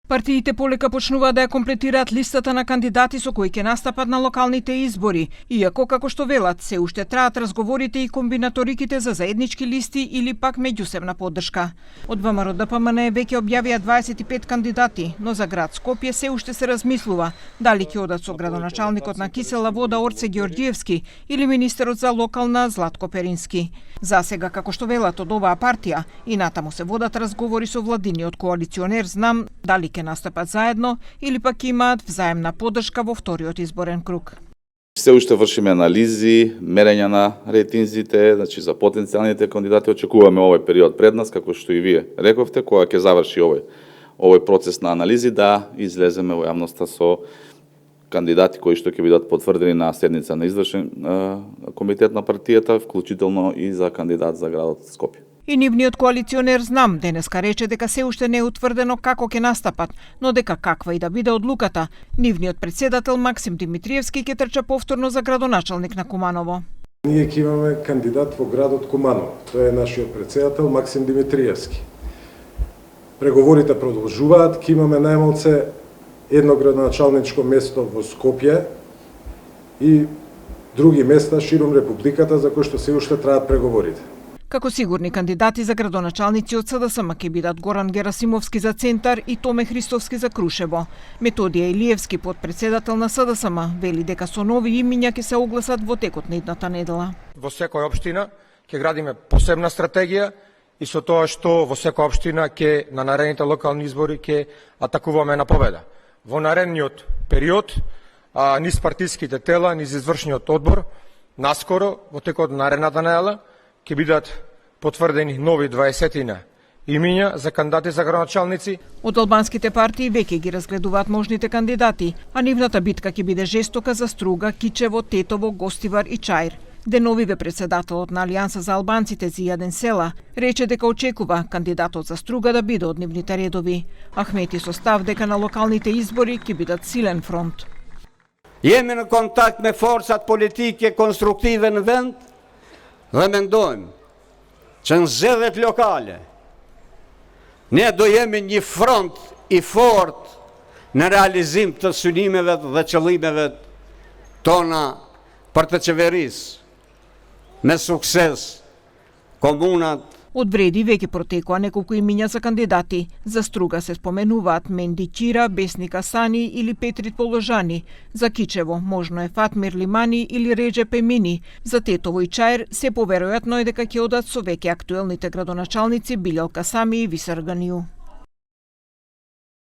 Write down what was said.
Партиите полека почнуваат да ја комплетираат листата на кандидати со кои ќе настапат на локалните избори, иако, како што велат, се уште траат разговорите и комбинаториките за заеднички листи или пак меѓусебна поддршка. Од ВМРО ДПМН веќе објавија 25 кандидати, но за град Скопје се уште се размислува дали ќе одат со градоначалникот на Кисела вода Орце Ѓорѓиевски или министерот за локална Златко Перински. За сега, како што велат од оваа партија, и натаму се водат разговори со владиниот коалиционер Знам дали ќе настапат заедно или пак имаат взаемна поддршка во вториот изборен круг. Се уште вршиме анализи, мерења на рейтинзите, значи за потенцијалните кандидати очекуваме овој период пред нас, како што и вие рековте, кога ќе заврши овој процес на анализи, да излеземе во јавноста со кандидати кои што ќе бидат потврдени на седница на извршен комитет на партијата, вклучително и за кандидат за градот Скопје. И нивниот коалиционер Знам денеска рече дека се уште не е утврдено како ќе настапат, но дека каква и да биде одлуката, нивниот председател Максим Димитриевски ќе трча повторно за градоначалник на Куманово. Ние ќе имаме кандидат во градот Куманово. Тој е нашиот председател Максим Димитриевски. Преговорите продолжуваат, ќе имаме најмалце едно градоначалничко место во Скопје и други места широм републиката за кои што се уште траат преговорите. Како сигурни кандидати за градоначалници од СДСМ ќе бидат Горан Герасимовски за Центар и Томе Христовски за Крушево. Методија Илиевски, подпредседател на СДСМ, вели дека со нови имиња ќе се огласат во текот на идната недела. Во секоја општина ќе градиме посебна стратегија и со тоа што во секоја општина ќе на наредните локални избори ќе атакуваме на победа. Во наредниот период низ партиските тела, низ извршниот одбор, наскоро во текот на наредната недела ќе бидат потврдени нови 20 имиња за кандидати за градоначалници. Од албанските партии веќе ги разгледуваат можните кандидати, а нивната битка ќе биде жестока за Струга, Кичево, Тетово, Гостивар и Чаир. Деновиве председателот на Алијанса за албанците Зија Денсела рече дека очекува кандидатот за Струга да биде од нивните редови. Ахмети со став дека на локалните избори ќе бидат силен фронт. Jemi në kontakt me forcat politike konstruktive në vend dhe mendojmë që në zgjedhjet lokale ne do jemi një front i fort në realizim të synimeve dhe qëllimeve tona për të qeverisë me sukses komunat. Од Вреди веќе протекоа неколку имиња за кандидати. За Струга се споменуваат Менди Чира, Бесника Сани или Петрит Положани. За Кичево можно е Фатмир Лимани или Редже Пемини. За Тетово и Чаир се поверојатно е дека ќе одат со веќе актуелните градоначалници Билјал Касами и Висар Ганију.